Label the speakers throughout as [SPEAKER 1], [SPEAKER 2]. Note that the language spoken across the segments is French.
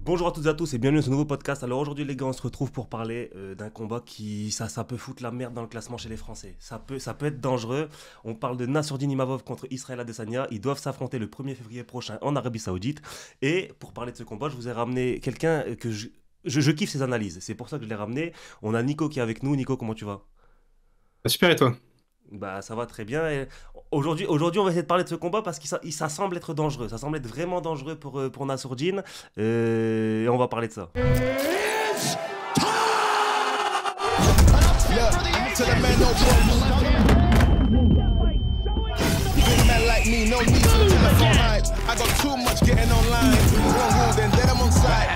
[SPEAKER 1] Bonjour à toutes et à tous et bienvenue dans ce nouveau podcast. Alors aujourd'hui les gars, on se retrouve pour parler d'un combat qui ça peut foutre la merde dans le classement chez les Français. Ça peut être dangereux. On parle de Nassourdine Imavov contre Israël Adesanya. Ils doivent s'affronter le 1er février prochain en Arabie Saoudite. Et pour parler de ce combat, je vous ai ramené quelqu'un que je kiffe ses analyses. C'est pour ça que je l'ai ramené. On a Nico qui est avec nous. Nico, comment tu vas?
[SPEAKER 2] Ah, super, et toi?
[SPEAKER 1] Bah ça va très bien. Et aujourd'hui, on va essayer de parler de ce combat parce que ça semble être dangereux. Ça semble être vraiment dangereux pour Nassourdine. Et on va parler de ça.
[SPEAKER 3] Look, to the man, no big man like me, no need for the telephone hype. I got too much getting online. One rule, then them on side.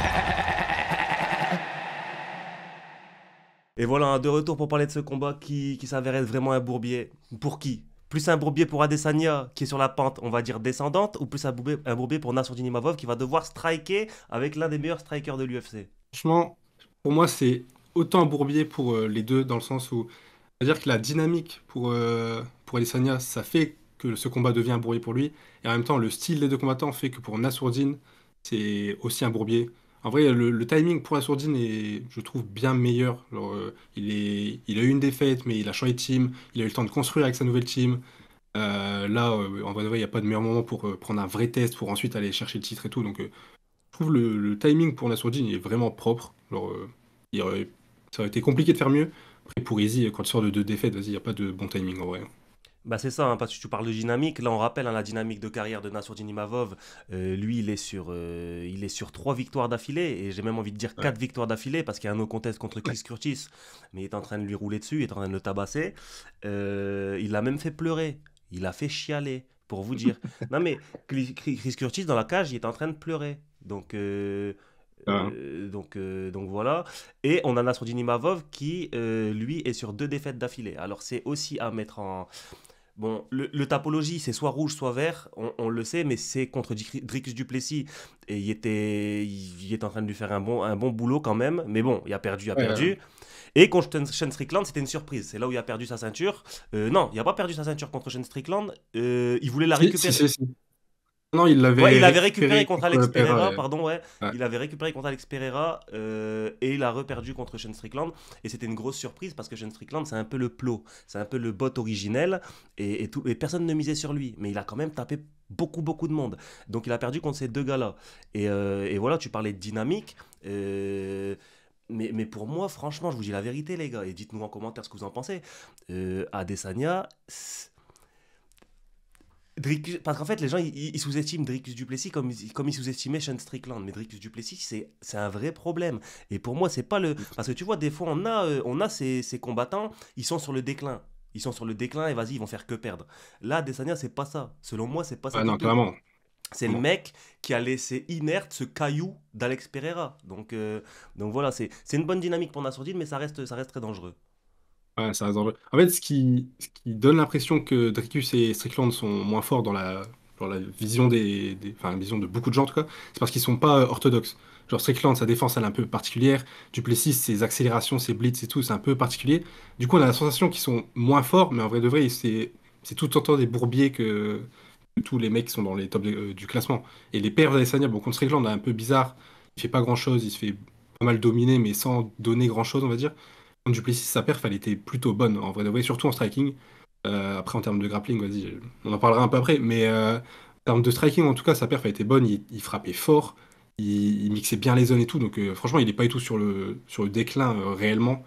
[SPEAKER 1] Et voilà, de retour pour parler de ce combat qui s'avère être vraiment un bourbier. Pour qui? Plus un bourbier pour Adesanya qui est sur la pente, on va dire descendante, ou plus un bourbier pour Nassourdine Imavov qui va devoir striker avec l'un des meilleurs strikers de l'UFC.
[SPEAKER 2] Franchement, pour moi, c'est autant un bourbier pour les deux, dans le sens où, c'est-à-dire que la dynamique pour Adesanya, ça fait que ce combat devient un bourbier pour lui, et en même temps, le style des deux combattants fait que pour Nassourdine, c'est aussi un bourbier. En vrai, le timing pour Nassourdine est, je trouve, bien meilleur. Genre, il a eu une défaite, mais il a changé de team, il a eu le temps de construire avec sa nouvelle team. En vrai, il n'y a pas de meilleur moment pour prendre un vrai test, pour ensuite aller chercher le titre et tout. Donc, je trouve le timing pour Nassourdine il est vraiment propre. Genre, ça aurait été compliqué de faire mieux. Après, pour Izzy, quand il sort de deux défaites, vas-y, il n'y a pas de bon timing en vrai.
[SPEAKER 1] Bah c'est ça, hein, parce que tu parles de dynamique. Là, on rappelle hein, la dynamique de carrière de Nassourdine Imavov. Lui, il est sur 3 victoires d'affilée, et j'ai même envie de dire
[SPEAKER 2] Ouais.
[SPEAKER 1] 4 victoires d'affilée, parce qu'il y a un no contest contre Chris Curtis, mais il est en train de lui rouler dessus, il est en train de le tabasser. Il l'a même fait pleurer, il a fait chialer, pour vous dire. Non mais Chris Curtis, dans la cage, il est en train de pleurer.
[SPEAKER 2] Euh,
[SPEAKER 1] Donc voilà. Et on a Nassourdine Imavov qui, lui, est sur 2 défaites d'affilée. Alors c'est aussi à mettre en... Bon, le tapologie, c'est soit rouge, soit vert, on le sait, mais c'est contre Dricus Duplessis. Et il est en train de lui faire un bon boulot quand même. Mais bon, il a perdu, il a
[SPEAKER 2] ouais,
[SPEAKER 1] perdu. Et contre Sean Strickland, c'était une surprise. C'est là où il a perdu sa ceinture. Non, il n'a pas perdu sa ceinture contre Sean Strickland. Il voulait la
[SPEAKER 2] si, si,
[SPEAKER 1] récupérer.
[SPEAKER 2] si, si. Non, il
[SPEAKER 1] Ouais,
[SPEAKER 2] l'avait
[SPEAKER 1] il avait récupéré
[SPEAKER 2] récupéré
[SPEAKER 1] contre
[SPEAKER 2] contre
[SPEAKER 1] Alex
[SPEAKER 2] Pereira.
[SPEAKER 1] Pereira, pardon, ouais.
[SPEAKER 2] Ouais.
[SPEAKER 1] Il avait récupéré contre Alex Pereira et il a reperdu contre Sean Strickland. Et c'était une grosse surprise parce que Sean Strickland, c'est un peu le plot, c'est un peu le bot originel et personne ne misait sur lui. Mais il a quand même tapé beaucoup, beaucoup de monde. Donc il a perdu contre ces deux gars-là. Et voilà, tu parlais de dynamique. Mais pour moi, franchement, je vous dis la vérité, les gars, et dites-nous en commentaire ce que vous en pensez. Adesanya, parce qu'en fait, les gens ils sous-estiment Dricus Duplessis comme ils sous-estimaient Sean Strickland. Mais Dricus Duplessis, c'est un vrai problème. Et pour moi, c'est pas le. Parce que tu vois, des fois, on a ces combattants, ils sont sur le déclin. Ils sont sur le déclin et vas-y, ils vont faire que perdre. Là, Adesanya, c'est pas ça. Selon moi, c'est pas ça
[SPEAKER 2] Ouais,
[SPEAKER 1] du
[SPEAKER 2] non,
[SPEAKER 1] tout.
[SPEAKER 2] clairement.
[SPEAKER 1] C'est le
[SPEAKER 2] Clairement.
[SPEAKER 1] mec qui a laissé inerte ce caillou d'Alex Pereira. Donc voilà, c'est une bonne dynamique pour Nassourdine, mais ça reste très dangereux.
[SPEAKER 2] Ouais, ça reste dangereux. En fait, ce qui donne l'impression que Dricus et Strickland sont moins forts dans la vision enfin, la vision de beaucoup de gens en tout cas, c'est parce qu'ils sont pas orthodoxes. Genre Strickland, sa défense, elle est un peu particulière. Duplessis, ses accélérations, ses blitz et tout, c'est un peu particulier. Du coup, on a la sensation qu'ils sont moins forts, mais en vrai de vrai, c'est tout autant des bourbiers que tous les mecs qui sont dans les tops du classement. Et les perfs d'Adesanya, bon, contre Strickland, est un peu bizarre. Il fait pas grand-chose, il se fait pas mal dominer, mais sans donner grand-chose, on va dire. Duplessis, sa perf, elle était plutôt bonne, en vrai de vrai, surtout en striking. Après, en termes de grappling, vas-y, on en parlera un peu après, mais en termes de striking, en tout cas, sa perf a été bonne, il frappait fort, il mixait bien les zones et tout, donc franchement, il n'est pas du tout sur le déclin réellement.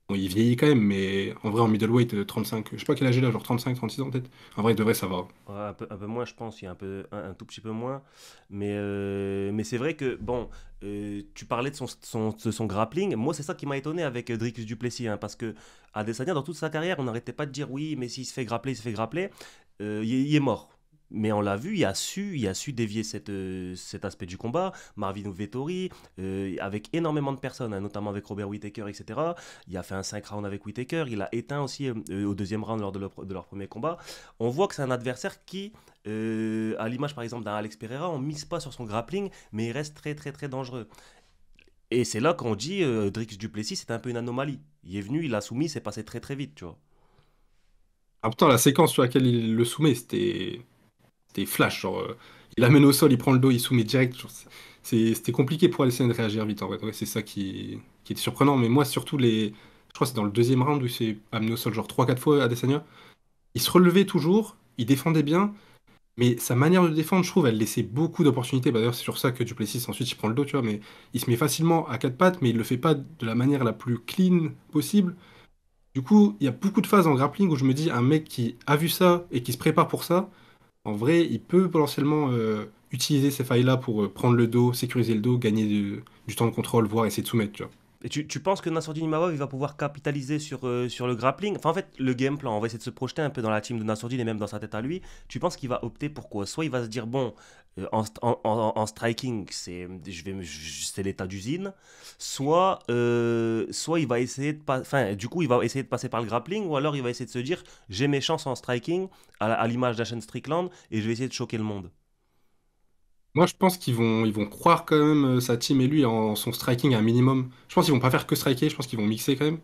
[SPEAKER 2] Bon, il vieillit quand même, mais en vrai, en middleweight, 35, je sais pas quel âge il a, genre 35, 36 ans peut-être. En vrai, de vrai, ça va.
[SPEAKER 1] Ouais, un peu moins, je pense, il y a un tout petit peu moins. Mais c'est vrai que, bon, tu parlais de son grappling. Moi, c'est ça qui m'a étonné avec Dricus Duplessis, hein, parce que Adesanya, dans toute sa carrière, on n'arrêtait pas de dire oui, mais s'il se fait grappler, il se fait grappler, il est mort. Mais on l'a vu, il a su dévier cet aspect du combat. Marvin Vettori, avec énormément de personnes, hein, notamment avec Robert Whittaker, etc. Il a fait un 5 rounds avec Whittaker. Il a éteint aussi au deuxième round lors de leur premier combat. On voit que c'est un adversaire qui, à l'image par exemple d'un Alex Pereira, on mise pas sur son grappling, mais il reste très très très dangereux. Et c'est là qu'on dit Drix Duplessis, c'est un peu une anomalie. Il est venu, il a soumis, c'est passé très très vite, tu vois.
[SPEAKER 2] Ah, pourtant, la séquence sur laquelle il le soumet, c'était flash. Genre, il l'amène au sol, il prend le dos, il soumet direct. Genre, c'était compliqué pour Adesanya de réagir vite en fait. Ouais, c'est ça qui était surprenant. Mais moi, surtout je crois que c'est dans le deuxième round où il s'est amené au sol genre 3 4 fois Adesanya. Il se relevait toujours, il défendait bien, mais sa manière de défendre, je trouve, elle laissait beaucoup d'opportunités. Bah, d'ailleurs, c'est sur ça que Duplessis ensuite il prend le dos, tu vois. Mais il se met facilement à 4 pattes, mais il le fait pas de la manière la plus clean possible. Du coup, il y a beaucoup de phases en grappling où je me dis, un mec qui a vu ça et qui se prépare pour ça, en vrai, il peut potentiellement utiliser ces failles-là pour prendre le dos, sécuriser le dos, gagner du temps de contrôle, voire essayer de soumettre, tu vois.
[SPEAKER 1] Et tu penses que Nassourdine Imavov il va pouvoir capitaliser sur le grappling? Enfin, en fait, le game plan, on va essayer de se projeter un peu dans la team de Nassourdine et même dans sa tête à lui. Tu penses qu'il va opter pour quoi? Soit il va se dire, bon, en striking, c'est l'état d'usine. Soit il va essayer enfin, du coup, il va essayer de passer par le grappling. Ou alors il va essayer de se dire, j'ai mes chances en striking, à l'image d'Ashen Strickland, et je vais essayer de choquer le monde.
[SPEAKER 2] Moi, je pense qu'ils vont croire quand même sa team et lui en son striking à un minimum. Je pense qu'ils vont pas faire que striker, je pense qu'ils vont mixer quand même.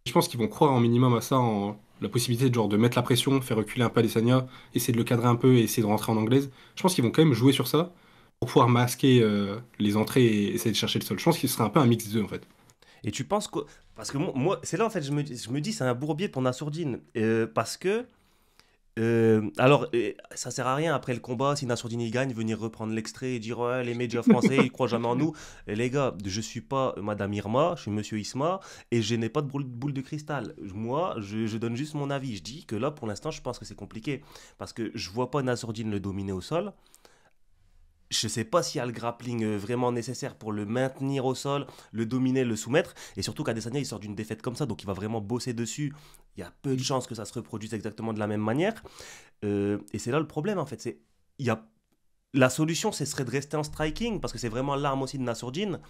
[SPEAKER 2] Je pense qu'ils vont croire en minimum à ça, en la possibilité de, genre, de mettre la pression, faire reculer un peu Adesanya, essayer de le cadrer un peu et essayer de rentrer en anglaise. Je pense qu'ils vont quand même jouer sur ça pour pouvoir masquer les entrées et essayer de chercher le sol. Je pense qu'il serait un peu un mix d'eux en fait.
[SPEAKER 1] Et tu penses que. Parce que moi, c'est là en fait, je me dis, c'est un bourbier pour Nassourdine. Parce que. Ça sert à rien après le combat, si Nassourdine il gagne, venir reprendre l'extrait et dire ouais, les médias français ils croient jamais en nous. Et les gars, je suis pas Madame Irma, je suis Monsieur Isma et je n'ai pas de boule de cristal. Moi, je donne juste mon avis. Je dis que là, pour l'instant, je pense que c'est compliqué parce que je vois pas Nassourdine le dominer au sol. Je sais pas s'il y a le grappling vraiment nécessaire pour le maintenir au sol, le dominer, le soumettre. Et surtout qu'Adesanya, il sort d'une défaite comme ça, donc il va vraiment bosser dessus. Il y a peu de chances que ça se reproduise exactement de la même manière. Et c'est là le problème, en fait. Il y a, la solution, ce serait de rester en striking, parce que c'est vraiment l'arme aussi de Nassourdine.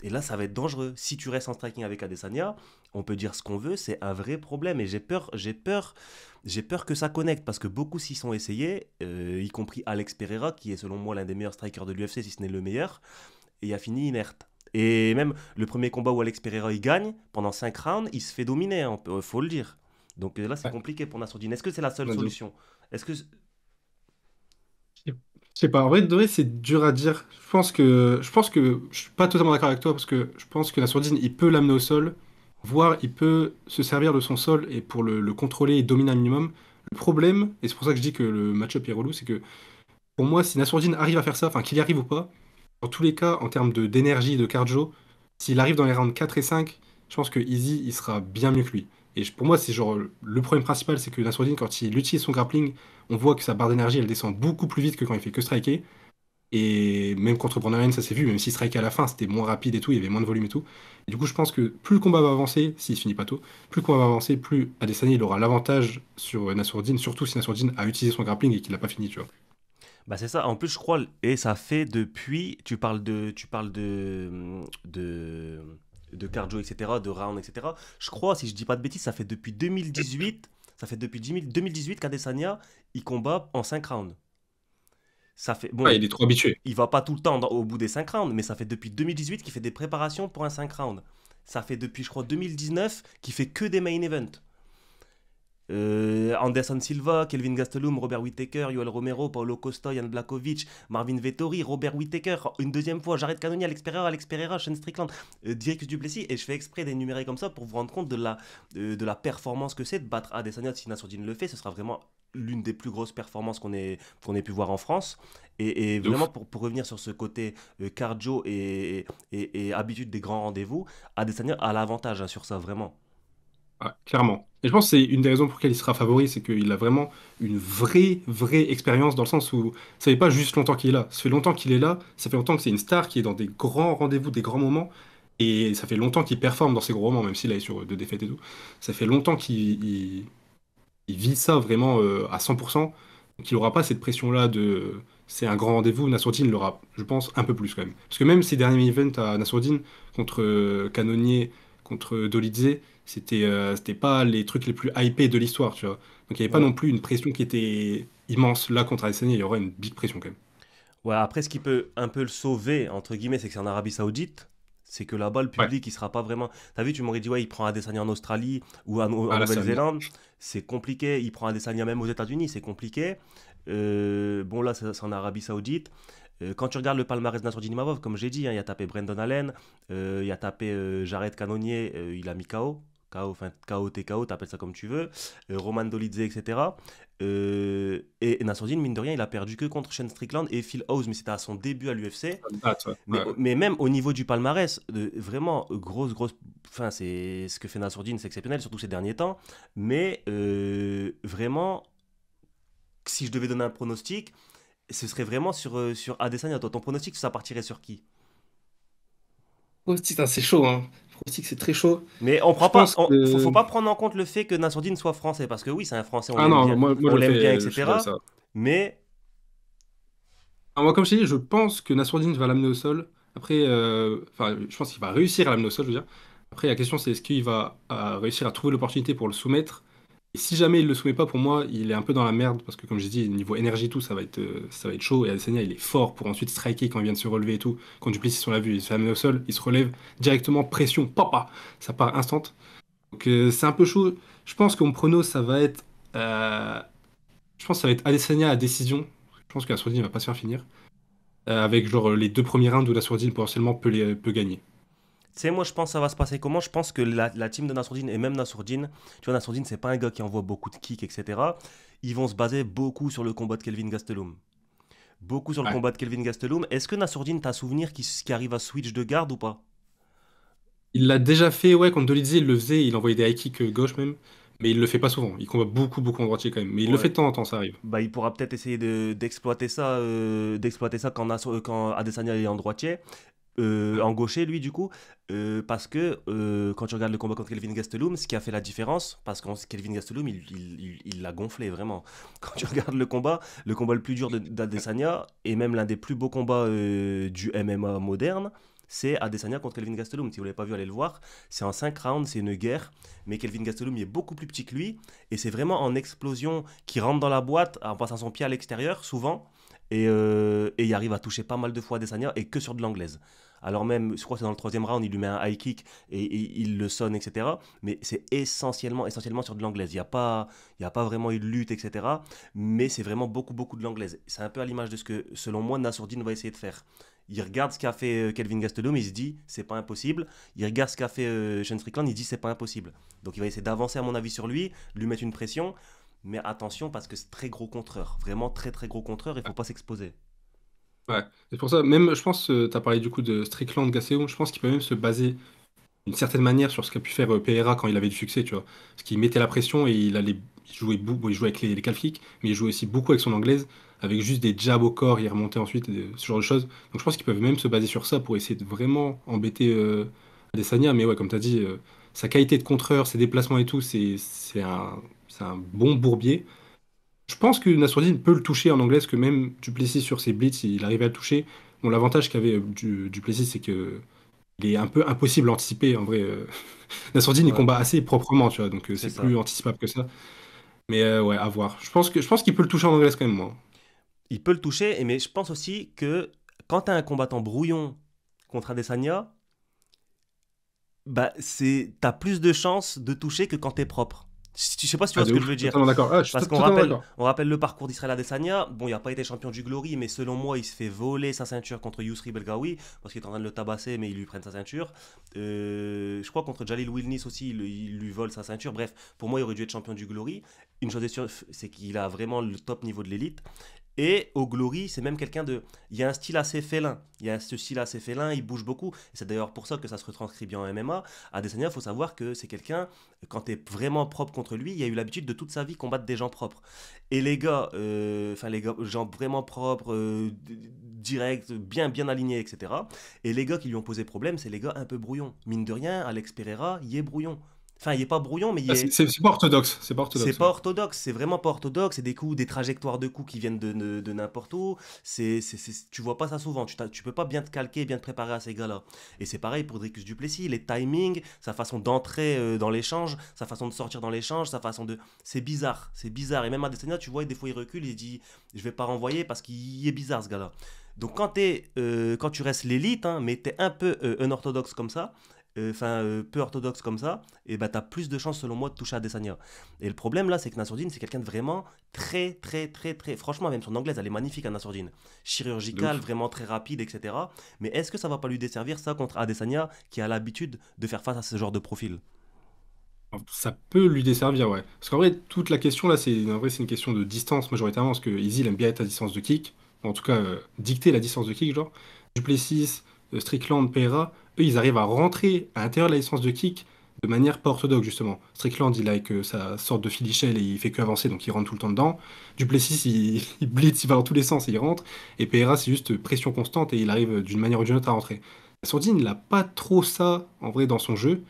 [SPEAKER 1] Et là, ça va être dangereux. Si tu restes en striking avec Adesanya, on peut dire ce qu'on veut, c'est un vrai problème. Et j'ai peur que ça connecte parce que beaucoup s'y sont essayés, y compris Alex Pereira, qui est selon moi l'un des meilleurs strikers de l'UFC, si ce n'est le meilleur, et il a fini inerte. Et même le premier combat où Alex Pereira il gagne, pendant 5 rounds, il se fait dominer, il faut le dire. Donc là, c'est
[SPEAKER 2] Ouais.
[SPEAKER 1] compliqué pour Nassourdine. Est-ce que c'est la seule
[SPEAKER 2] Ouais, de ouf.
[SPEAKER 1] solution? Est-ce que.
[SPEAKER 2] Je sais pas, en vrai, de vrai, c'est dur à dire. Je pense que je suis pas totalement d'accord avec toi parce que je pense que la sourdine, il peut l'amener au sol, voire il peut se servir de son sol et pour le contrôler et dominer un minimum. Le problème, et c'est pour ça que je dis que le match-up est relou, c'est que pour moi, si Nassourdine arrive à faire ça, enfin qu'il y arrive ou pas, dans tous les cas, en termes d'énergie, de cardio, s'il arrive dans les rounds 4 et 5, je pense que Easy, il sera bien mieux que lui. Et pour moi, c'est genre le problème principal, c'est que Nassourdine, quand il utilise son grappling, on voit que sa barre d'énergie, elle descend beaucoup plus vite que quand il fait que striker. Et même contre Brandon Ryan, ça s'est vu, même s'il strike à la fin, c'était moins rapide et tout, il y avait moins de volume et tout. Et du coup, je pense que plus le combat va avancer, s'il se finit pas tôt, plus le combat va avancer, plus Adesanya il aura l'avantage sur Nassourdine, surtout si Nassourdine a utilisé son grappling et qu'il l'a pas fini, tu vois.
[SPEAKER 1] Bah c'est ça, en plus je crois, et ça fait depuis, tu parles de cardio, etc., de round, etc. Je crois, si je dis pas de bêtises, ça fait depuis 2018, ça fait depuis 2018 qu'Adesanya, il combat en 5 rounds. Ça fait,
[SPEAKER 2] Ouais,
[SPEAKER 1] bon,
[SPEAKER 2] il est trop habitué.
[SPEAKER 1] il va pas tout le temps au bout des 5 rounds, mais ça fait depuis 2018 qu'il fait des préparations pour un 5 rounds. Ça fait depuis, je crois, 2019 qu'il fait que des main events. Anderson Silva, Kelvin Gastelum, Robert Whittaker, Yoel Romero, Paulo Costa, Jan Blachowicz, Marvin Vettori, Robert Whittaker, une deuxième fois, Jared Cannonier, Alex Pereira, Shane Strickland, Dricus du Plessis, et je fais exprès d'énumérer comme ça pour vous rendre compte de la performance que c'est de battre Adesanya. Si Nassourdine le fait, ce sera vraiment l'une des plus grosses performances qu'on ait pu voir en France. Et
[SPEAKER 2] De
[SPEAKER 1] vraiment,
[SPEAKER 2] ouf.
[SPEAKER 1] pour revenir sur ce côté cardio et habitude des grands rendez-vous, Adesanya a l'avantage hein, sur ça, vraiment.
[SPEAKER 2] Ouais, clairement. Et je pense que c'est une des raisons pour lesquelles il sera favori, c'est qu'il a vraiment une vraie expérience dans le sens où ça fait pas juste longtemps qu'il est là. Ça fait longtemps qu'il est là, ça fait longtemps que c'est une star qui est dans des grands rendez-vous, des grands moments, et ça fait longtemps qu'il performe dans ces gros moments, même s'il est sur deux défaites et tout. Ça fait longtemps qu'il vit ça vraiment à 100%. Donc il n'aura pas cette pression-là de c'est un grand rendez-vous. Nassourdine l'aura, je pense, un peu plus quand même. Parce que même ces derniers events à Nassourdine, contre Cannonier, contre Dolidze, c'était pas les trucs les plus hypés de l'histoire, tu vois. Donc il n'y avait pas
[SPEAKER 1] Ouais.
[SPEAKER 2] non plus une pression qui était immense. Là, contre Adesanya, il y aura une big pression quand même.
[SPEAKER 1] Ouais, après, ce qui peut un peu le sauver, entre guillemets, c'est que c'est en Arabie Saoudite. C'est que là-bas, le
[SPEAKER 2] Ouais.
[SPEAKER 1] public, il sera pas vraiment. T'as vu, tu m'aurais dit, ouais, il prend Adesanya en Australie ou en
[SPEAKER 2] Ah là, ça va venir.
[SPEAKER 1] Nouvelle-Zélande. C'est compliqué. Il prend Adesanya même aux États-Unis, c'est compliqué. Bon, là, c'est en Arabie Saoudite. Quand tu regardes le palmarès de Nassourdine Imavov, comme j'ai dit, hein, il a tapé Brendan Allen, il a tapé Jared Cannonier, il a mis KO. KO, enfin KO, TKO, t'appelles ça comme tu veux. Roman Dolidze, etc. Et Nassourdine, mine de rien, il a perdu que contre Shane Strickland et Phil Howes, mais c'était à son début à l'UFC. Mais même au niveau du palmarès, vraiment, grosse. Enfin, c'est ce que fait Nassourdine, c'est exceptionnel, surtout ces derniers temps. Mais vraiment, si je devais donner un pronostic, ce serait vraiment sur Adesanya. Toi, ton pronostic, ça partirait sur qui?
[SPEAKER 2] Pronostic, c'est chaud, hein. Pronostic, c'est très chaud.
[SPEAKER 1] Mais on
[SPEAKER 2] Je
[SPEAKER 1] prend pas,
[SPEAKER 2] pense que.
[SPEAKER 1] faut pas prendre en compte le fait que Nassourdine soit français, parce que oui, c'est un français, on
[SPEAKER 2] Ah
[SPEAKER 1] l'aime
[SPEAKER 2] non,
[SPEAKER 1] bien,
[SPEAKER 2] moi
[SPEAKER 1] on
[SPEAKER 2] je le
[SPEAKER 1] l'aime bien,
[SPEAKER 2] fais, je suis là,
[SPEAKER 1] etc.
[SPEAKER 2] ça.
[SPEAKER 1] Mais
[SPEAKER 2] Alors, moi, comme je t'ai dit, je pense que Nassourdine va l'amener au sol. Après, enfin, je pense qu'il va réussir à l'amener au sol, je veux dire. Après, la question, c'est est-ce qu'il va réussir à trouver l'opportunité pour le soumettre? Et si jamais il le soumet pas, pour moi, il est un peu dans la merde parce que, comme j'ai dit, niveau énergie, tout, ça va être chaud. Et Adesanya, il est fort pour ensuite striker quand il vient de se relever et tout. Quand Duplessis, on l'a vu, il se fait amener au sol, il se relève directement, pression, papa, ça part instant. Donc, c'est un peu chaud. Je pense que mon prono, ça va être, je pense que ça va être Adesanya à décision. Je pense que Nassourdine ne va pas se faire finir. Avec genre les deux premiers rounds où la Sourdine potentiellement peut gagner.
[SPEAKER 1] tu sais, moi, je pense que ça va se passer comment? Je pense que la team de Nassourdine et même Nassourdine, tu vois, Nassourdine, c'est pas un gars qui envoie beaucoup de kicks, etc. Ils vont se baser beaucoup sur le combat de Kelvin Gastelum. Beaucoup sur le
[SPEAKER 2] Ouais.
[SPEAKER 1] combat de Kelvin Gastelum. Est-ce que Nassourdine, t'as souvenir qui arrive à switch de garde ou pas?
[SPEAKER 2] Il l'a déjà fait, ouais, contre Dolidze, il le faisait, il envoyait des high kicks gauche même, mais il le fait pas souvent. Il combat beaucoup en droitier quand même, mais il le fait
[SPEAKER 1] Ouais.
[SPEAKER 2] de temps en temps, ça arrive.
[SPEAKER 1] Bah, il pourra peut-être essayer d'exploiter ça quand Adesanya est en droitier.
[SPEAKER 2] Ouais.
[SPEAKER 1] En gaucher, lui, du coup, parce que quand tu regardes le combat contre Kelvin Gastelum, ce qui a fait la différence, parce que Kelvin Gastelum, il l'a gonflé vraiment. Quand tu regardes le combat le plus dur d'Adesanya, et même l'un des plus beaux combats du MMA moderne, c'est Adesanya contre Kelvin Gastelum. Si vous ne l'avez pas vu, allez le voir. C'est en 5 rounds, c'est une guerre, mais Kelvin Gastelum il est beaucoup plus petit que lui, et c'est vraiment en explosion qui rentre dans la boîte en passant son pied à l'extérieur, souvent, et il arrive à toucher pas mal de fois Adesanya, et que sur de l'anglaise. Alors même, je crois que c'est dans le troisième round, il lui met un high kick et il le sonne, etc. Mais c'est essentiellement sur de l'anglaise. Il y a pas vraiment eu de lutte, etc. Mais c'est vraiment beaucoup de l'anglaise. C'est un peu à l'image de ce que, selon moi, Nassourdine va essayer de faire. Il regarde ce qu'a fait Kelvin Gastelum, il se dit c'est pas impossible. Il regarde ce qu'a fait Shane Strickland, il dit c'est pas impossible. Donc il va essayer d'avancer à mon avis sur lui mettre une pression. Mais attention parce que c'est très gros contreur, vraiment très gros contreur, il faut pas s'exposer.
[SPEAKER 2] Ouais. C'est pour ça, même, je pense, tu as parlé du coup de Strickland, Gastelum, je pense qu'il peut même se baser d'une certaine manière sur ce qu'a pu faire PRA quand il avait du succès, tu vois. Parce qu'il mettait la pression et il jouait avec les calf kicks, mais il jouait aussi beaucoup avec son anglaise, avec juste des jabs au corps, il remontait ensuite, ce genre de choses. Donc je pense qu'ils peuvent même se baser sur ça pour essayer de vraiment embêter Adesanya. Mais ouais, comme tu as dit, sa qualité de contreur, ses déplacements et tout, c'est un bon bourbier. Je pense que Nassourdine peut le toucher en anglaise, que même Duplessis sur ses blitz, il arrivait à le toucher. Bon, l'avantage qu'avait Duplessis, c'est que il est un peu impossible à anticiper en vrai. Nassourdine, il
[SPEAKER 1] Ouais,
[SPEAKER 2] combat assez proprement, tu vois, donc
[SPEAKER 1] c'est
[SPEAKER 2] c'est
[SPEAKER 1] ça.
[SPEAKER 2] plus anticipable que ça. Mais ouais, à voir. Je pense qu'il peut le toucher en anglaise quand même, moi.
[SPEAKER 1] Il peut le toucher, mais je pense aussi que quand tu as un combattant brouillon contre Adesanya, bah t'as plus de chances de toucher que quand t'es propre. Je sais pas si tu
[SPEAKER 2] Ah,
[SPEAKER 1] vois ce
[SPEAKER 2] de
[SPEAKER 1] que je
[SPEAKER 2] ouf,
[SPEAKER 1] veux dire.
[SPEAKER 2] totalement d'accord. Ah, je suis
[SPEAKER 1] Parce qu'on
[SPEAKER 2] totalement
[SPEAKER 1] rappelle,
[SPEAKER 2] d'accord.
[SPEAKER 1] on rappelle le parcours d'Israël Adesanya. Bon, il n'a pas été champion du Glory, mais selon moi, il se fait voler sa ceinture contre Yousri Belgaoui parce qu'il est en train de le tabasser, mais il lui prenne sa ceinture. Je crois contre Jalil Wilnis aussi, il lui vole sa ceinture. Bref, pour moi, il aurait dû être champion du Glory. Une chose est sûre, c'est qu'il a vraiment le top niveau de l'élite. Et au Glory, c'est même quelqu'un de. Il y a un style assez félin. Il y a ce style assez félin, il bouge beaucoup. Et c'est d'ailleurs pour ça que ça se retranscrit bien en MMA. Adesanya, il faut savoir que c'est quelqu'un, quand tu es vraiment propre contre lui, il a eu l'habitude de toute sa vie combattre des gens propres. Et les gars, gens vraiment propres, directs, bien alignés, etc. Et les gars qui lui ont posé problème, c'est les gars un peu brouillons. Mine de rien, Alex Pereira, il est brouillon. Enfin, il est pas brouillon, mais il
[SPEAKER 2] Ah,
[SPEAKER 1] est.
[SPEAKER 2] c'est pas orthodoxe. C'est pas
[SPEAKER 1] C'est
[SPEAKER 2] orthodoxe,
[SPEAKER 1] pas
[SPEAKER 2] ouais.
[SPEAKER 1] orthodoxe, c'est vraiment pas orthodoxe, c'est des coups, des trajectoires de coups qui viennent de n'importe où, tu vois pas ça souvent, tu peux pas bien te calquer, bien te préparer à ces gars-là. Et c'est pareil pour Dricus Duplessis, les timings, sa façon d'entrer dans l'échange, sa façon de sortir dans l'échange, sa façon de... C'est bizarre, et même Adesanya, tu vois, des fois il recule, il dit, je vais pas renvoyer parce qu'il est bizarre ce gars-là. Donc quand tu restes l'élite, hein, mais t'es un peu unorthodoxe comme ça, peu orthodoxe comme ça, et bah, tu as plus de chances, selon moi, de toucher Adesanya. Et le problème là, c'est que Nassourdine, c'est quelqu'un de vraiment très, très, très, très. Franchement, même son anglaise, elle est magnifique, à Nassourdine.
[SPEAKER 2] De
[SPEAKER 1] Chirurgicale,
[SPEAKER 2] ouf.
[SPEAKER 1] vraiment très rapide, etc. Mais est-ce que ça va pas lui desservir ça contre Adesanya, qui a l'habitude de faire face à ce genre de profil?
[SPEAKER 2] Ça peut lui desservir, ouais. Parce qu'en vrai, toute la question là, c'est une question de distance majoritairement, parce que Izzy il aime bien être à distance de kick. En tout cas, dicter la distance de kick, genre. Duplessis, Strickland, Pereira, eux, ils arrivent à rentrer à l'intérieur de la distance de kick de manière pas orthodoxe, justement. Strickland, il a que sa sorte de filichelle et il fait que avancer, donc il rentre tout le temps dedans. Duplessis, il blitz, il va dans tous les sens et il rentre. Et Pereira, c'est juste pression constante et il arrive d'une manière ou d'une autre à rentrer. Sourdine, il a pas trop ça, en vrai, dans son jeu.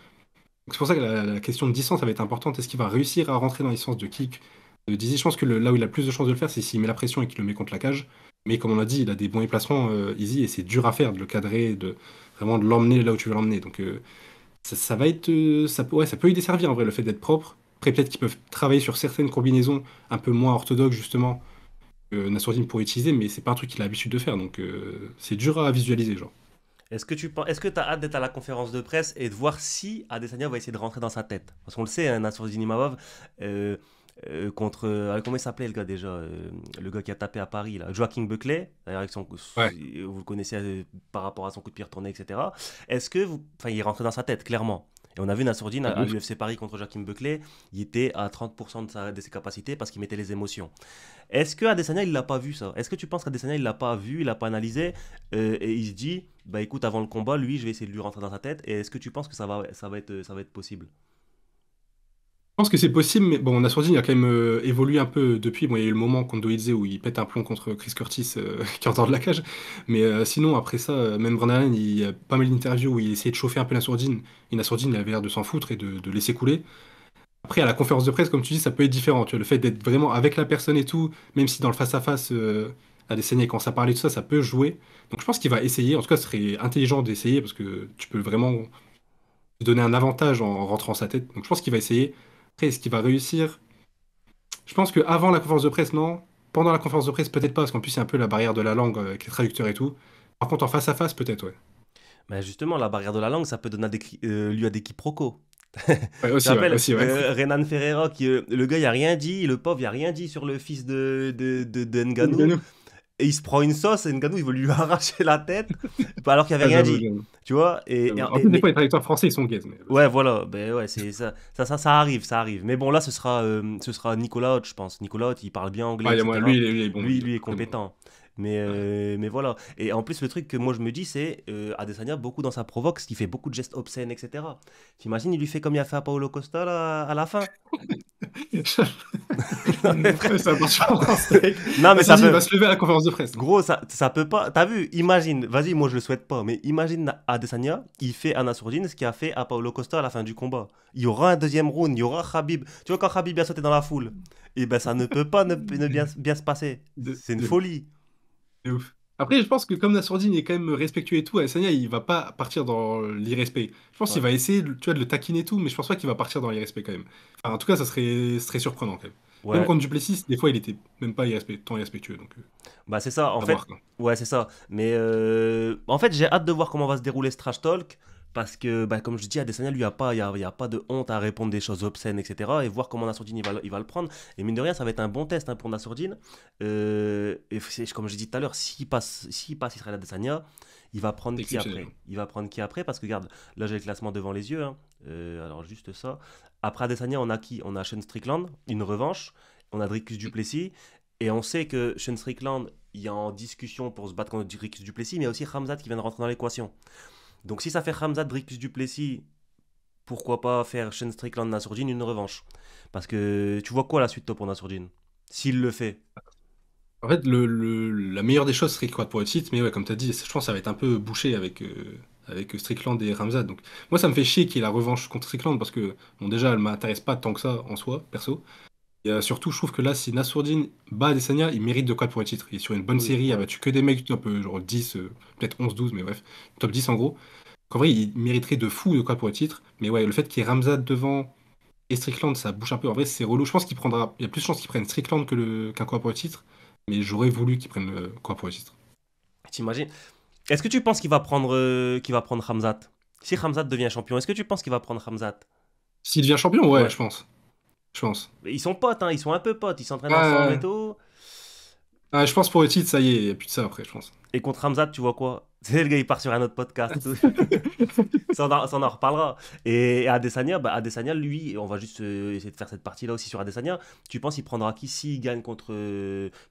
[SPEAKER 2] C'est pour ça que la question de distance, ça va être importante. Est-ce qu'il va réussir à rentrer dans les sens de kick de Dizzy? Je pense que là où il a le plus de chances de le faire, c'est s'il met la pression et qu'il le met contre la cage. Mais comme on l'a dit, il a des bons déplacements, Easy, et c'est dur à faire de le cadrer, de vraiment de l'emmener là où tu veux l'emmener. Donc ça va être, ouais, ça peut y desservir en vrai, le fait d'être propre. Après, peut-être qu'ils peuvent travailler sur certaines combinaisons un peu moins orthodoxes, justement, que Nassourdine pourrait utiliser, mais c'est pas un truc qu'il a l'habitude de faire. Donc c'est dur à visualiser, genre.
[SPEAKER 1] Est-ce que tu as hâte d'être à la conférence de presse et de voir si Adesanya va essayer de rentrer dans sa tête? Parce qu'on le sait, hein, Nassourdine Imavov, euh, contre. Comment il s'appelait le gars déjà? Le gars qui a tapé à Paris, là. Joaquin Buckley, d'ailleurs,
[SPEAKER 2] Ouais.
[SPEAKER 1] vous le connaissez par rapport à son coup de pied retourné, etc. Est-ce que vous. Enfin, il est rentré dans sa tête, clairement. Et on a vu Nassourdine
[SPEAKER 2] Ah, de
[SPEAKER 1] à
[SPEAKER 2] ouf.
[SPEAKER 1] l'UFC Paris contre Joaquin Buckley, il était à 30% de ses capacités parce qu'il mettait les émotions. Est-ce que Adesanya il l'a pas vu ça? Est-ce que tu penses qu'Adesanya il l'a pas vu, il l'a pas analysé et il se dit bah écoute avant le combat lui je vais essayer de lui rentrer dans sa tête et est-ce que tu penses que ça va être possible?
[SPEAKER 2] Je pense que c'est possible, mais bon, Nassourdine a quand même évolué un peu depuis. Bon, il y a eu le moment contre Doidze où il pète un plomb contre Chris Curtis qui est en dehors de la cage. Mais sinon, après ça, même Brandon Allen, il y a pas mal d'interviews où il essayait de chauffer un peu Nassourdine. Et Nassourdine, il avait l'air de s'en foutre et de laisser couler. Après, à la conférence de presse, comme tu dis, ça peut être différent. Tu vois, le fait d'être vraiment avec la personne et tout, même si dans le face-à-face, Adesanya commence à parler de ça, ça peut jouer. Donc je pense qu'il va essayer. En tout cas, ce serait intelligent d'essayer parce que tu peux vraiment te donner un avantage en rentrant sa tête. Donc je pense qu'il va essayer. Après, est-ce qu'il va réussir? Je pense qu'avant la conférence de presse, non. Pendant la conférence de presse, peut-être pas, parce qu'en plus, il y a un peu la barrière de la langue avec les traducteurs et tout. Par contre, en face à face, peut-être, ouais.
[SPEAKER 1] Mais justement la barrière de la langue ça peut donner lieu à des quiproquos.
[SPEAKER 2] Ouais,
[SPEAKER 1] Tu te
[SPEAKER 2] aussi, ouais,
[SPEAKER 1] rappelles
[SPEAKER 2] aussi, ouais.
[SPEAKER 1] Renan Ferreira qui le gars il a rien dit, le pauvre il a rien dit sur le fils de Ngannou.
[SPEAKER 2] Ngannou.
[SPEAKER 1] Et il se prend une sauce et Ngannou il veut lui arracher la tête alors qu'il avait
[SPEAKER 2] Ah,
[SPEAKER 1] rien
[SPEAKER 2] j'avoue,
[SPEAKER 1] dit.
[SPEAKER 2] j'avoue.
[SPEAKER 1] Tu vois
[SPEAKER 2] J'avoue. En plus, des fois, les traducteurs français, ils sont gays. Mais
[SPEAKER 1] Ouais, voilà, ben ouais, c'est ça, ça arrive, ça arrive. Mais bon, là, ce sera Nicolas Haute, je pense. Nicolas Haute, il parle bien anglais,
[SPEAKER 2] ouais, moi,
[SPEAKER 1] etc.
[SPEAKER 2] lui, il est bon.
[SPEAKER 1] Lui est
[SPEAKER 2] Très bon.
[SPEAKER 1] compétent. Mais voilà. Et en plus, le truc que moi je me dis, c'est Adesanya, beaucoup dans sa provoque, ce qui fait beaucoup de gestes obscènes, etc. T'imagines, il lui fait comme il a fait à Paulo Costa là, à la fin. Non, mais
[SPEAKER 2] Ouais, ça marche pas en steak.
[SPEAKER 1] non, mais ça
[SPEAKER 2] Vas-y, il
[SPEAKER 1] peut.
[SPEAKER 2] va se lever à la conférence de presse.
[SPEAKER 1] Gros, ça peut pas. T'as vu, imagine, vas-y, moi je le souhaite pas, mais imagine Adesanya, il fait Anna Sourdine ce qu'il a fait à Paulo Costa à la fin du combat. Il y aura un deuxième round, il y aura Khabib. Tu vois, quand Khabib a sauté dans la foule, et ben ça ne peut pas ne bien se passer.
[SPEAKER 2] De,
[SPEAKER 1] C'est une
[SPEAKER 2] de-
[SPEAKER 1] folie.
[SPEAKER 2] de ouf. Après, je pense que comme Nassourdine est quand même respectueux et tout, Adesanya, il va pas partir dans l'irrespect. Je pense qu'il
[SPEAKER 1] Ouais.
[SPEAKER 2] va essayer, tu vois, de le taquiner et tout, mais je pense pas qu'il va partir dans l'irrespect quand même. Enfin, en tout cas, ça serait surprenant quand même. Même
[SPEAKER 1] Ouais,
[SPEAKER 2] contre Duplessis, des fois, il était même pas tant irrespectueux, donc
[SPEAKER 1] bah c'est ça, en
[SPEAKER 2] à
[SPEAKER 1] fait.
[SPEAKER 2] voir, quoi.
[SPEAKER 1] Ouais, c'est ça. Mais en fait, j'ai hâte de voir comment va se dérouler ce trash talk. Parce que, bah, comme je dis, Adesanya, lui, il y a pas de honte à répondre des choses obscènes, etc. Et voir comment Nassourdine il va le prendre. Et mine de rien, ça va être un bon test hein, pour Nassourdine. Et comme je dis tout à l'heure, s'il sera Adesanya, il va prendre
[SPEAKER 2] C'est
[SPEAKER 1] qui
[SPEAKER 2] exceptionnel.
[SPEAKER 1] après? Il va prendre qui après? Parce que, regarde, là, j'ai le classement devant les yeux. Hein. Alors, juste ça. Après Adesanya, on a qui? On a Sean Strickland, une revanche. On a Dricus Duplessis. Et on sait que Sean Strickland, il est en discussion pour se battre contre Dricus Duplessis, mais il y a aussi Khamzat qui vient de rentrer dans l'équation. Donc si ça fait Khamzat, Dricus Duplessis, pourquoi pas faire Sean Strickland, Nassourdine une revanche? Parce que tu vois quoi la suite toi pour Nassourdine? S'il le fait.
[SPEAKER 2] En fait, la meilleure des choses serait quoi pour le titre, mais ouais, comme tu as dit, je pense que ça va être un peu bouché avec Strickland et Ramzat. Donc, moi, ça me fait chier qu'il y ait la revanche contre Strickland parce que, bon, déjà, elle m'intéresse pas tant que ça en soi, perso. Et surtout, je trouve que là, si Nassourdine bat Adesanya, il mérite de quoi pour le titre. Il est sur une bonne
[SPEAKER 1] Oui,
[SPEAKER 2] série, il a
[SPEAKER 1] ouais.
[SPEAKER 2] battu que des mecs top genre 10, peut-être 11, 12, mais bref, top 10 en gros. En vrai, il mériterait de fou de quoi pour le titre. Mais ouais, le fait qu'il y ait Ramzat devant et Strickland, ça bouge un peu. En vrai, c'est relou. Je pense il y a plus de chances qu'il prenne Strickland qu'un quoi pour le titre. Mais j'aurais voulu qu'il prenne quoi pour le titre.
[SPEAKER 1] T'imagines? Est-ce que tu penses qu'il va prendre Khamzat? Si Khamzat devient champion, est-ce que tu penses qu'il va prendre Khamzat?
[SPEAKER 2] S'il devient champion, ouais,
[SPEAKER 1] Ouais.
[SPEAKER 2] je pense. Je pense.
[SPEAKER 1] Ils sont potes, hein, ils sont un peu potes, ils s'entraînent ensemble et
[SPEAKER 2] Ouais.
[SPEAKER 1] tout.
[SPEAKER 2] Je pense pour le titre, ça y est, il n'y a plus de ça après, je pense.
[SPEAKER 1] Et contre Khamzat, tu vois quoi? C'est le gars, il part sur un autre podcast et tout. Ça, on en reparlera. Et Adesanya, Adesanya, lui, on va juste essayer de faire cette partie-là aussi sur Adesanya. Tu penses qu'il prendra qui s'il gagne contre.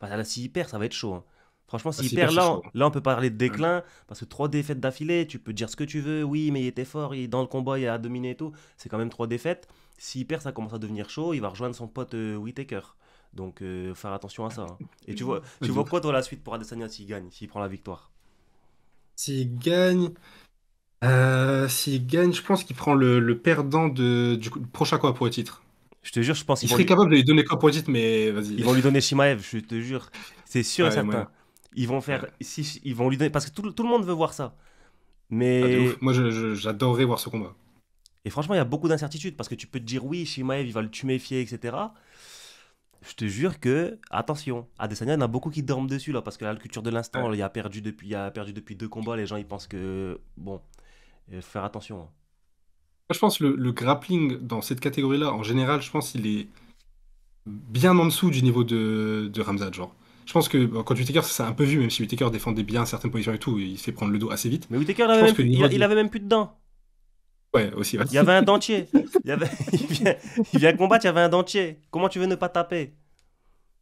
[SPEAKER 1] Là, s'il perd, ça va être chaud, hein. Franchement, s'il
[SPEAKER 2] S'il
[SPEAKER 1] perd,
[SPEAKER 2] perd, c'est
[SPEAKER 1] là,
[SPEAKER 2] chaud.
[SPEAKER 1] là, on peut parler de
[SPEAKER 2] Ouais.
[SPEAKER 1] déclin. Parce que 3 défaites d'affilée, tu peux dire ce que tu veux. Oui, mais il était fort, dans le combat, il a dominé et tout. C'est quand même 3 défaites. S'il perd, ça commence à devenir chaud. Il va rejoindre son pote Whittaker. Donc, faire attention à ça, hein. Et tu vois quoi, toi, la suite pour Adesanya s'il gagne, s'il prend la victoire?
[SPEAKER 2] S'il gagne, je pense qu'il prend le perdant du prochain combat pour le titre.
[SPEAKER 1] Je te jure, je pense
[SPEAKER 2] Il
[SPEAKER 1] qu'ils vont
[SPEAKER 2] serait
[SPEAKER 1] lui,
[SPEAKER 2] capable de lui donner quoi pour le titre, mais vas-y.
[SPEAKER 1] ils vont lui donner Shimaev, je te jure. C'est sûr et
[SPEAKER 2] Ouais,
[SPEAKER 1] certain.
[SPEAKER 2] moyen.
[SPEAKER 1] Ils vont
[SPEAKER 2] Ouais.
[SPEAKER 1] faire. Ils vont lui donner. Parce que tout le monde veut voir ça.
[SPEAKER 2] De
[SPEAKER 1] Mais.
[SPEAKER 2] ouf. Moi, j'adorerais voir ce combat.
[SPEAKER 1] Et franchement, il y a beaucoup d'incertitudes. Parce que tu peux te dire, oui, Shimaev, il va le tuméfier, etc. Je te jure que, attention, Adesanya, il y en a beaucoup qui dorment dessus, là. Parce que là, la culture de l'instant,
[SPEAKER 2] Ouais.
[SPEAKER 1] il a perdu depuis 2 combats. Les gens, ils pensent que. Bon, faut faire attention, hein.
[SPEAKER 2] Moi, je pense que le grappling dans cette catégorie-là, en général, je pense qu'il est bien en dessous du niveau de Ramzat, genre. Je pense que bon, quand Whittaker, ça s'est un peu vu, même si Whittaker défendait bien certaines positions et tout, il se fait prendre le dos assez vite.
[SPEAKER 1] Mais Whittaker,
[SPEAKER 2] Je pense que le niveau
[SPEAKER 1] il avait même plus de dents.
[SPEAKER 2] Ouais, aussi, ouais.
[SPEAKER 1] Il y avait un dentier. Il vient combattre, il y avait un dentier. Comment tu veux ne pas taper?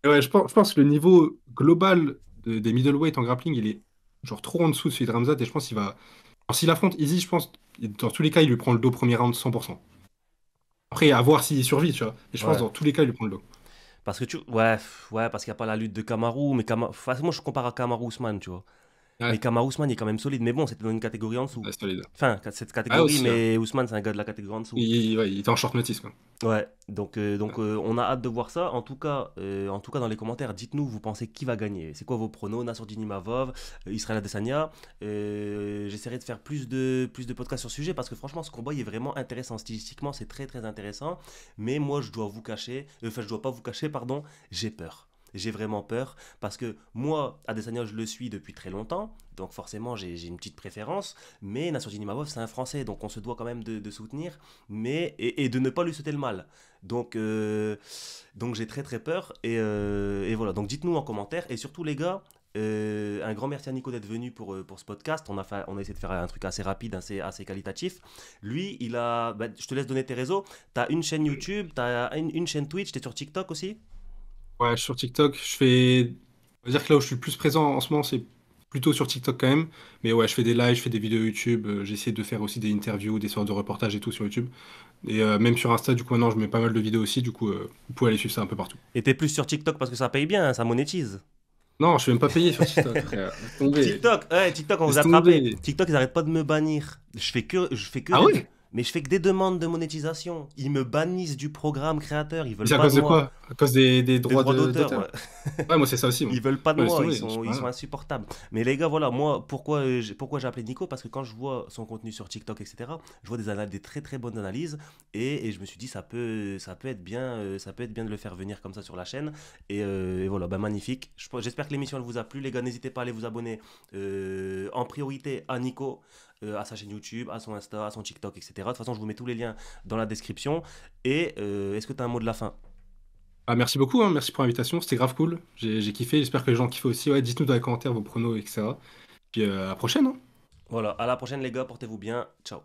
[SPEAKER 2] Ouais, je pense que le niveau global des middleweight en grappling, il est genre trop en dessous de celui de Ramzat, et je pense qu'il va... Alors, s'il affronte Easy, je pense, dans tous les cas, il lui prend le dos premier round 100%. Après, à voir s'il survit, tu vois. Et je pense,
[SPEAKER 1] Ouais.
[SPEAKER 2] dans tous les cas, il lui prend le dos.
[SPEAKER 1] Parce que ouais, parce qu'il n'y a pas la lutte de Kamaru, mais enfin, moi je compare à Kamaru Usman, tu vois. Mais
[SPEAKER 2] Ouais,
[SPEAKER 1] Kamaru Usman il est quand même solide, mais bon, c'était dans une catégorie en dessous.
[SPEAKER 2] ouais, c'est solide.
[SPEAKER 1] Enfin, cette
[SPEAKER 2] Ah,
[SPEAKER 1] catégorie,
[SPEAKER 2] aussi, ouais.
[SPEAKER 1] mais Usman c'est un gars de la catégorie en dessous.
[SPEAKER 2] Ouais, il était en short notice, quoi.
[SPEAKER 1] Ouais, donc, on a hâte de voir ça. En tout cas, dans les commentaires, dites-nous, vous pensez qui va gagner? C'est quoi vos pronos? Nassourdine Imavov, Israël Adesanya. J'essaierai de faire plus de podcasts sur ce sujet parce que franchement, ce combat il est vraiment intéressant. Stylistiquement, c'est très très intéressant. Mais moi, je dois pas vous cacher, pardon, j'ai peur. J'ai vraiment peur parce que moi, Adesanya, je le suis depuis très longtemps, donc forcément j'ai une petite préférence. Mais Nassourdine Imavov, c'est un Français, donc on se doit quand même de soutenir et de ne pas lui sauter le mal. Donc j'ai très très peur et voilà. Donc dites-nous en commentaire et surtout les gars, un grand merci à Nico d'être venu pour ce podcast. On a essayé de faire un truc assez rapide, assez qualitatif. Lui, je te laisse donner tes réseaux. T'as une chaîne YouTube, t'as une chaîne Twitch, t'es sur TikTok aussi.
[SPEAKER 2] Ouais, je suis sur TikTok, on va dire que là où je suis le plus présent en ce moment, c'est plutôt sur TikTok quand même. Mais ouais, je fais des lives, je fais des vidéos YouTube, j'essaie de faire aussi des interviews, des sortes de reportages et tout sur YouTube. Et même sur Insta, du coup, maintenant, je mets pas mal de vidéos aussi, du coup, vous pouvez aller suivre ça un peu partout.
[SPEAKER 1] Et t'es plus sur TikTok parce que ça paye bien, hein, ça monétise.
[SPEAKER 2] Non, je suis même pas payé sur TikTok, frère. Laisse tomber.
[SPEAKER 1] TikTok, on vous
[SPEAKER 2] Laisse
[SPEAKER 1] a attrapé.
[SPEAKER 2] tomber.
[SPEAKER 1] TikTok, ils arrêtent pas de me bannir.
[SPEAKER 2] Ah ouais?
[SPEAKER 1] Mais je fais que des demandes de monétisation. Ils me bannissent du programme créateur. Ils veulent
[SPEAKER 2] C'est à
[SPEAKER 1] pas
[SPEAKER 2] cause
[SPEAKER 1] de
[SPEAKER 2] de
[SPEAKER 1] moi.
[SPEAKER 2] quoi? À cause des
[SPEAKER 1] Des
[SPEAKER 2] droits
[SPEAKER 1] droits d'auteur,
[SPEAKER 2] d'auteur?
[SPEAKER 1] ouais.
[SPEAKER 2] Ouais, moi, c'est ça aussi, moi.
[SPEAKER 1] Ils veulent pas de
[SPEAKER 2] Ouais, laisse
[SPEAKER 1] moi.
[SPEAKER 2] tomber,
[SPEAKER 1] Ils sont insupportables. Mais les gars, voilà, moi, pourquoi j'ai appelé Nico? Parce que quand je vois son contenu sur TikTok, etc., je vois des très très bonnes analyses. Et je me suis dit, ça peut être bien, ça peut être bien de le faire venir comme ça sur la chaîne. Et voilà, magnifique. J'espère que l'émission elle vous a plu. Les gars, n'hésitez pas à aller vous abonner en priorité à Nico. À sa chaîne YouTube, à son Insta, à son TikTok, etc. De toute façon, je vous mets tous les liens dans la description. Et est-ce que tu as un mot de la fin?
[SPEAKER 2] Ah, merci beaucoup, hein, merci pour l'invitation, c'était grave cool. J'ai kiffé, j'espère que les gens kiffent aussi. Ouais, dites-nous dans les commentaires vos pronos, etc. Puis à la prochaine, hein.
[SPEAKER 1] Voilà, à la prochaine les gars, portez-vous bien. Ciao.